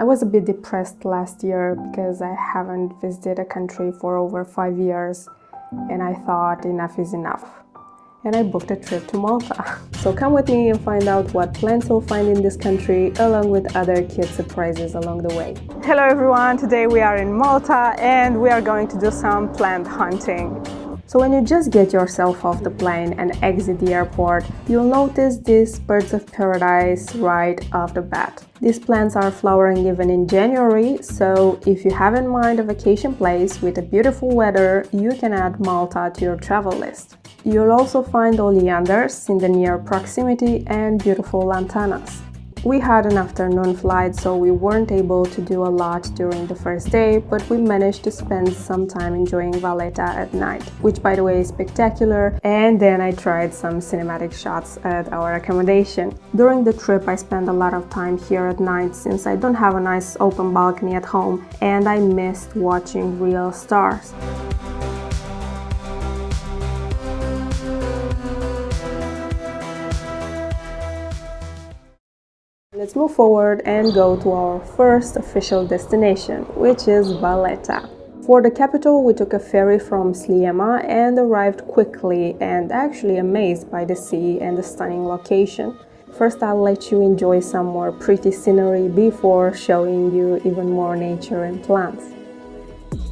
I was a bit depressed last year because I haven't visited a country for over 5 years, and I thought enough is enough. And I booked a trip to Malta. So come with me and find out what plants you'll find in this country, along with other kid surprises along the way. Hello everyone, today we are in Malta and we are going to do some plant hunting. So when you just get yourself off the plane and exit the airport, you'll notice these birds of paradise right off the bat. These plants are flowering even in January, so if you have in mind a vacation place with a beautiful weather, you can add Malta to your travel list. You'll also find oleanders in the near proximity and beautiful lantanas. We had an afternoon flight, so we weren't able to do a lot during the first day, but we managed to spend some time enjoying Valletta at night, which by the way is spectacular, and then I tried some cinematic shots at our accommodation. During the trip I spent a lot of time here at night since I don't have a nice open balcony at home, and I missed watching real stars. Let's move forward and go to our first official destination, which is Valletta. For the capital, we took a ferry from Sliema and arrived quickly and actually amazed by the sea and the stunning location. First, I'll let you enjoy some more pretty scenery before showing you even more nature and plants.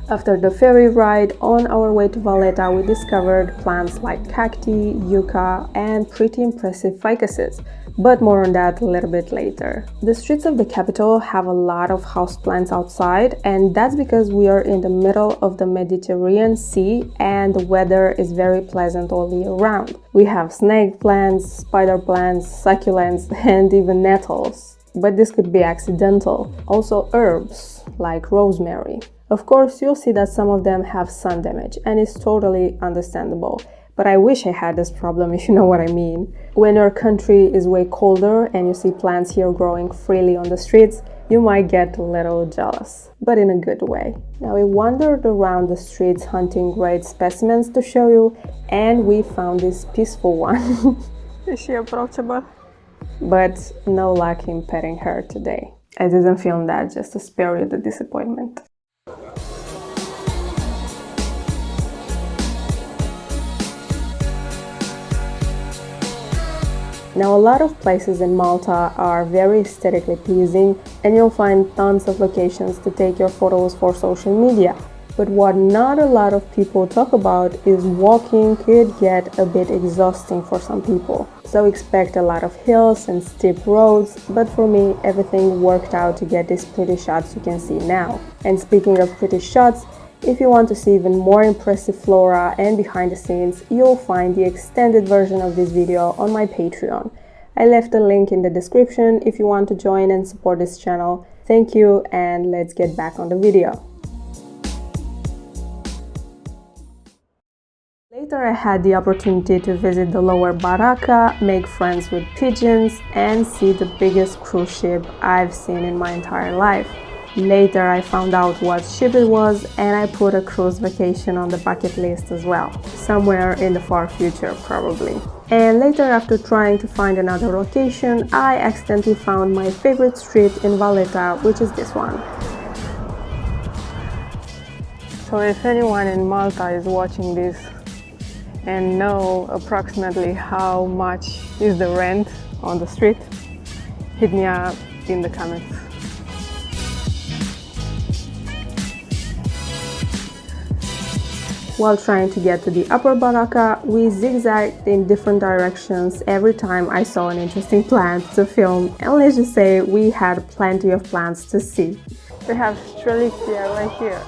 After the ferry ride, on our way to Valletta, we discovered plants like cacti, yucca, and pretty impressive ficuses, but more on that a little bit later. The streets of the capital have a lot of houseplants outside, and that's because we are in the middle of the Mediterranean Sea and the weather is very pleasant all year round. We have snake plants, spider plants, succulents, and even nettles. But this could be accidental. Also herbs like rosemary. Of course, you'll see that some of them have sun damage, and it's totally understandable. But I wish I had this problem, if you know what I mean. When your country is way colder and you see plants here growing freely on the streets, you might get a little jealous, but in a good way. Now we wandered around the streets hunting great specimens to show you, and we found this peaceful one. Is she approachable? But no luck in petting her today. I didn't film that just to spare you the disappointment. Now, a lot of places in Malta are very aesthetically pleasing, and you'll find tons of locations to take your photos for social media. But what not a lot of people talk about is walking could get a bit exhausting for some people. So expect a lot of hills and steep roads, but for me, everything worked out to get these pretty shots you can see now. And speaking of pretty shots, if you want to see even more impressive flora and behind the scenes, you'll find the extended version of this video on my Patreon. I left a link in the description if you want to join and support this channel. Thank you, and let's get back on the video. Later I had the opportunity to visit the lower Barrakka, make friends with pigeons, and see the biggest cruise ship I've seen in my entire life. Later I found out what ship it was, and I put a cruise vacation on the bucket list as well, somewhere in the far future probably. And later, after trying to find another location, I accidentally found my favorite street in Valletta, which is this one. So if anyone in Malta is watching this and know approximately how much is the rent on the street, hit me up in the comments. While trying to get to the upper Barrakka, we zigzagged in different directions every time I saw an interesting plant to film, and let's just say we had plenty of plants to see. We have Strelitzia right here.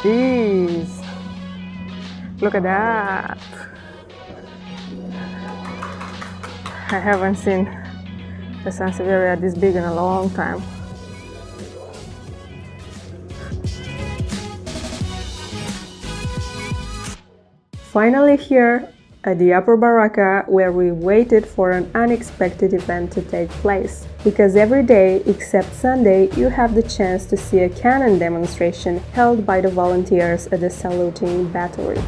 Jeez, look at that. I haven't seen a sansevieria this big in a long time. Finally here, at the Upper Barrakka, where we waited for an unexpected event to take place. Because every day, except Sunday, you have the chance to see a Canon demonstration held by the volunteers at the saluting Batery.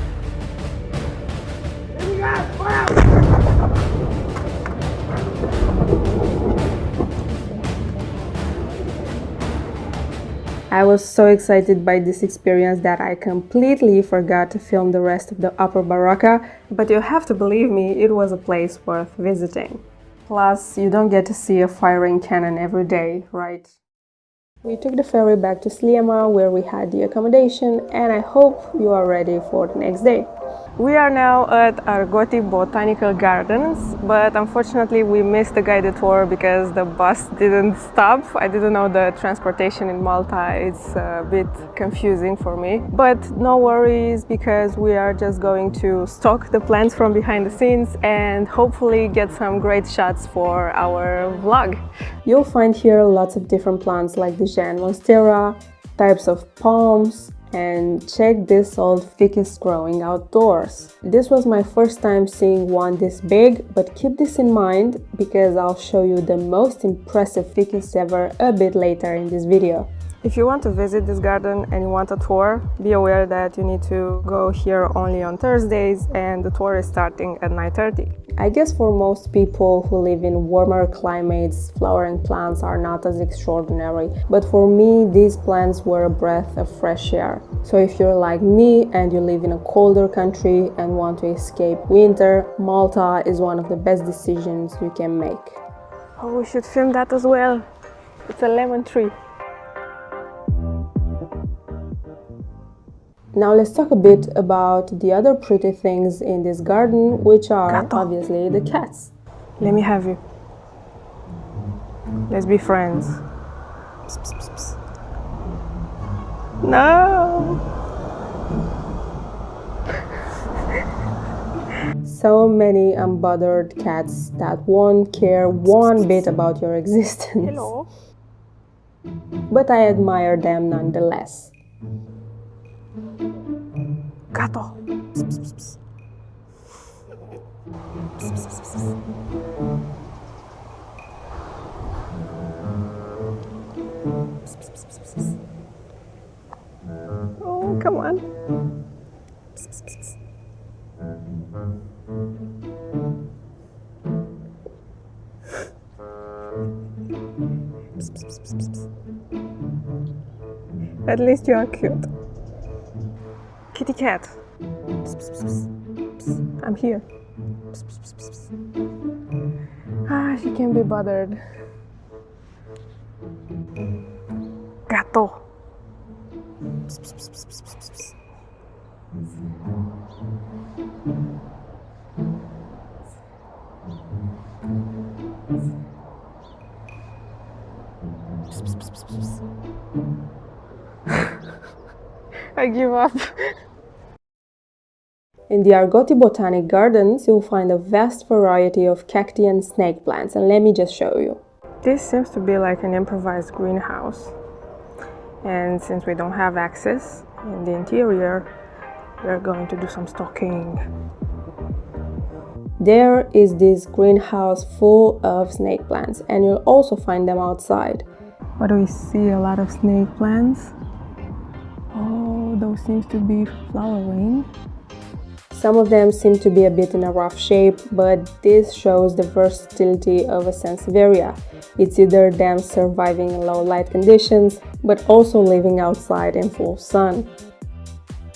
I was so excited by this experience that I completely forgot to film the rest of the Upper Barrakka, but you have to believe me, it was a place worth visiting. Plus, you don't get to see a firing cannon every day, right? We took the ferry back to Sliema, where we had the accommodation, and I hope you are ready for the next day. We are now at Argotti Botanic Gardens, but unfortunately we missed the guided tour because the bus didn't stop. I didn't know the transportation in Malta, it's a bit confusing for me. But no worries, because we are just going to stalk the plants from behind the scenes and hopefully get some great shots for our vlog. You'll find here lots of different plants like the Jeanne monstera, types of palms, and check this old ficus growing outdoors. This was my first time seeing one this big, but keep this in mind because I'll show you the most impressive ficus ever a bit later in this video. If you want to visit this garden and you want a tour, be aware that you need to go here only on Thursdays and the tour is starting at 9:30. I guess for most people who live in warmer climates, flowering plants are not as extraordinary, but for me these plants were a breath of fresh air. So if you're like me and you live in a colder country and want to escape winter, Malta is one of the best decisions you can make. Oh, we should film that as well. It's a lemon tree. Now let's talk a bit about the other pretty things in this garden, which are obviously the cats. Let me have you. Let's be friends. Psst, psst, psst, psst. No! So many unbothered cats that won't care one bit about your existence. Hello. But I admire them nonetheless. Gato. Psst, psst, psst. Psst, psst, psst, psst. Psst, psst, psst, psst. Oh, come on. Psst, psst, psst, psst. Psst, psst, psst, psst, psst. At least you are cute. Kitty cat. Psst, psst, psst, psst. I'm here. Psst, psst, psst, psst. Ah, she can be bothered. Gato. Psst, psst, psst, psst, psst, psst, psst. Psst, psst, psst, psst, psst. I give up. In the Argotti Botanic Gardens, you'll find a vast variety of cacti and snake plants, and let me just show you. This seems to be like an improvised greenhouse. And since we don't have access in the interior, we're going to do some stalking. There is this greenhouse full of snake plants, and you'll also find them outside. What do we see? A lot of snake plants. Oh, those seems to be flowering. Some of them seem to be a bit in a rough shape, but this shows the versatility of a sansevieria. It's either them surviving in low light conditions, but also living outside in full sun.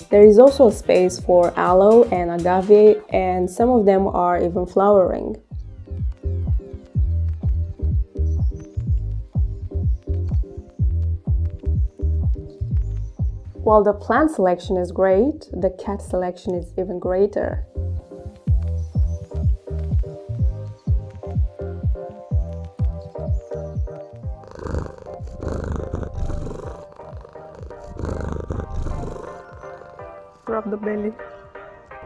There is also a space for aloe and agave, and some of them are even flowering. While the plant selection is great, the cat selection is even greater. Rub the belly.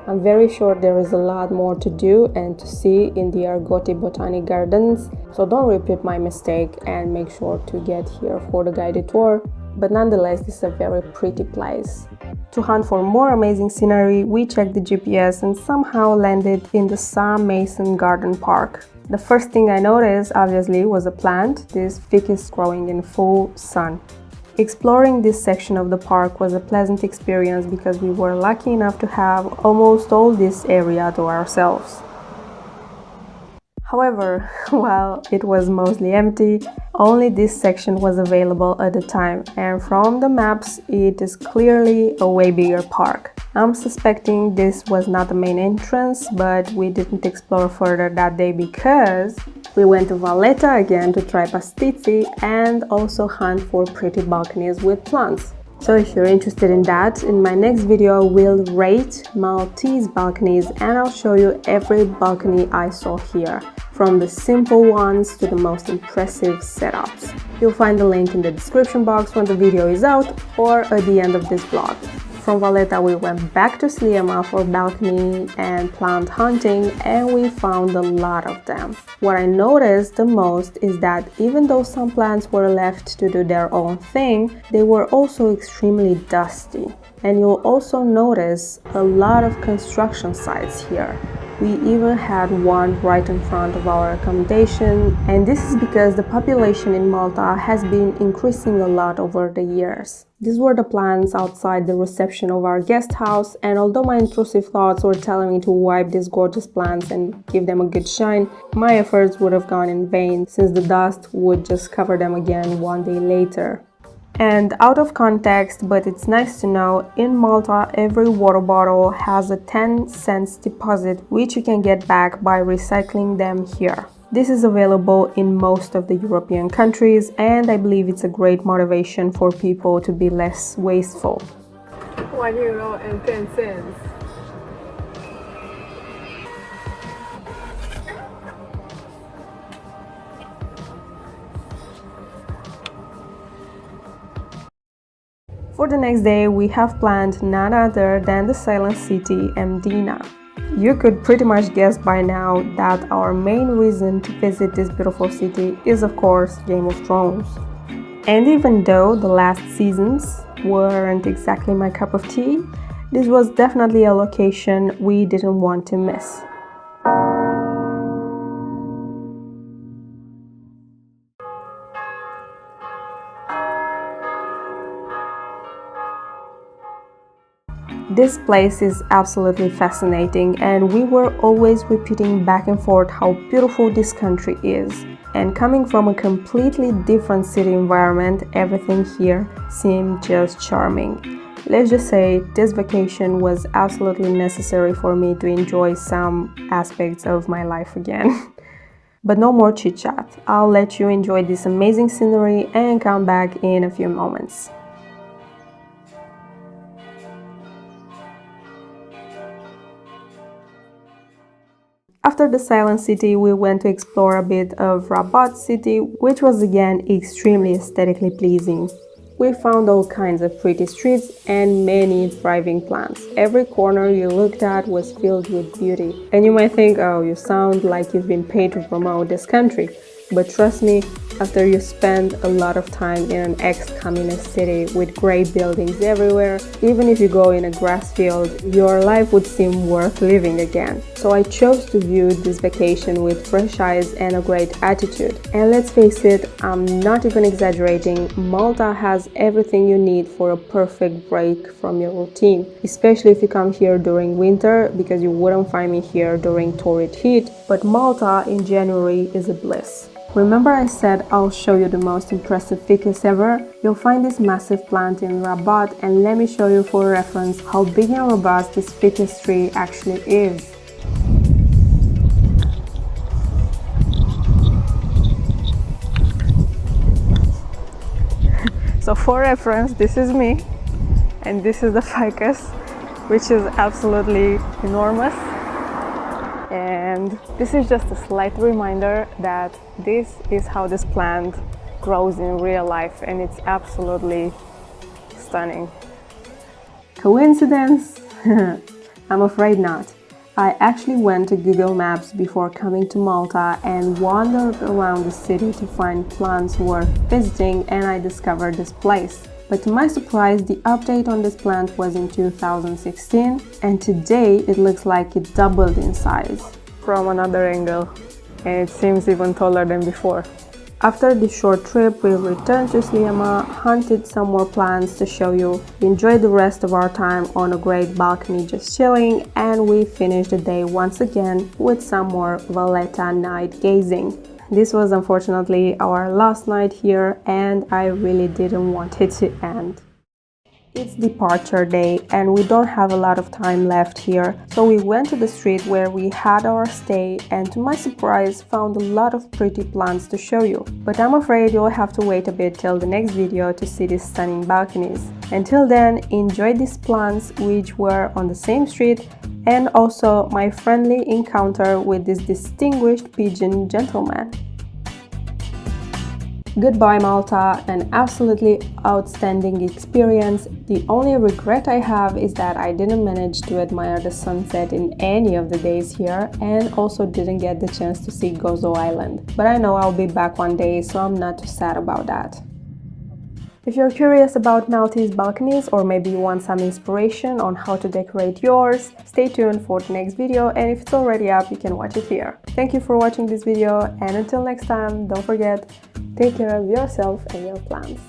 I'm very sure there is a lot more to do and to see in the Argotti Botanic Gardens, so don't repeat my mistake and make sure to get here for the guided tour. But nonetheless, this is a very pretty place. To hunt for more amazing scenery, we checked the GPS and somehow landed in the Maison Garden park. The first thing I noticed, obviously, was a plant, this ficus growing in full sun. Exploring this section of the park was a pleasant experience because we were lucky enough to have almost all this area to ourselves. However, while it was mostly empty, only this section was available at the time, and from the maps it is clearly a way bigger park. I'm suspecting this was not the main entrance, but we didn't explore further that day because we went to Valletta again to try pasticci and also hunt for pretty balconies with plants. So if you're interested in that, in my next video I will rate Maltese balconies and I'll show you every balcony I saw here, from the simple ones to the most impressive setups. You'll find the link in the description box when the video is out or at the end of this vlog. From Valletta we went back to Sliema for balcony and plant hunting, and we found a lot of them. What I noticed the most is that even though some plants were left to do their own thing, they were also extremely dusty. And you'll also notice a lot of construction sites here. We even had one right in front of our accommodation, and this is because the population in Malta has been increasing a lot over the years. These were the plants outside the reception of our guest house, and although my intrusive thoughts were telling me to wipe these gorgeous plants and give them a good shine, my efforts would have gone in vain since the dust would just cover them again one day later. And out of context, but it's nice to know, in Malta every water bottle has a 10 cents deposit which you can get back by recycling them here. This is available in most of the European countries, and I believe it's a great motivation for people to be less wasteful. €1.10. For the next day, we have planned none other than the silent city, Mdina. You could pretty much guess by now that our main reason to visit this beautiful city is, of course, Game of Thrones. And even though the last seasons weren't exactly my cup of tea, this was definitely a location we didn't want to miss. This place is absolutely fascinating, and we were always repeating back and forth how beautiful this country is. And coming from a completely different city environment, everything here seemed just charming. Let's just say this vacation was absolutely necessary for me to enjoy some aspects of my life again. But no more chit chat. I'll let you enjoy this amazing scenery and come back in a few moments. After the silent city, we went to explore a bit of Rabat City, which was again extremely aesthetically pleasing. We found all kinds of pretty streets and many thriving plants. Every corner you looked at was filled with beauty. And you might think, oh, you sound like you've been paid to promote this country. But trust me, after you spend a lot of time in an ex-communist city with grey buildings everywhere, even if you go in a grass field, your life would seem worth living again. So I chose to view this vacation with fresh eyes and a great attitude. And let's face it, I'm not even exaggerating, Malta has everything you need for a perfect break from your routine, especially if you come here during winter, because you wouldn't find me here during torrid heat, but Malta in January is a bliss. Remember I said I'll show you the most impressive ficus ever? You'll find this massive plant in Rabat, and let me show you for reference how big and robust this ficus tree actually is. So for reference, this is me and this is the ficus, which is absolutely enormous. And this is just a slight reminder that this is how this plant grows in real life, and it's absolutely stunning. Coincidence? I'm afraid not. I actually went to Google Maps before coming to Malta and wandered around the city to find plants worth visiting, and I discovered this place. But to my surprise, the update on this plant was in 2016, and today it looks like it doubled in size. From another angle, and it seems even taller than before. After this short trip, we returned to Sliema, hunted some more plants to show you, enjoyed the rest of our time on a great balcony just chilling, and we finished the day once again with some more Valletta night gazing. This was unfortunately our last night here, and I really didn't want it to end. It's departure day and we don't have a lot of time left here, so we went to the street where we had our stay and to my surprise found a lot of pretty plants to show you. But I'm afraid you'll have to wait a bit till the next video to see these stunning balconies. Until then, enjoy these plants which were on the same street and also my friendly encounter with this distinguished pigeon gentleman. Goodbye Malta, an absolutely outstanding experience. The only regret I have is that I didn't manage to admire the sunset in any of the days here and also didn't get the chance to see Gozo Island. But I know I'll be back one day, so I'm not too sad about that. If you're curious about Maltese balconies or maybe you want some inspiration on how to decorate yours, stay tuned for the next video, and if it's already up, you can watch it here. Thank you for watching this video, and until next time, don't forget, take care of yourself and your plants.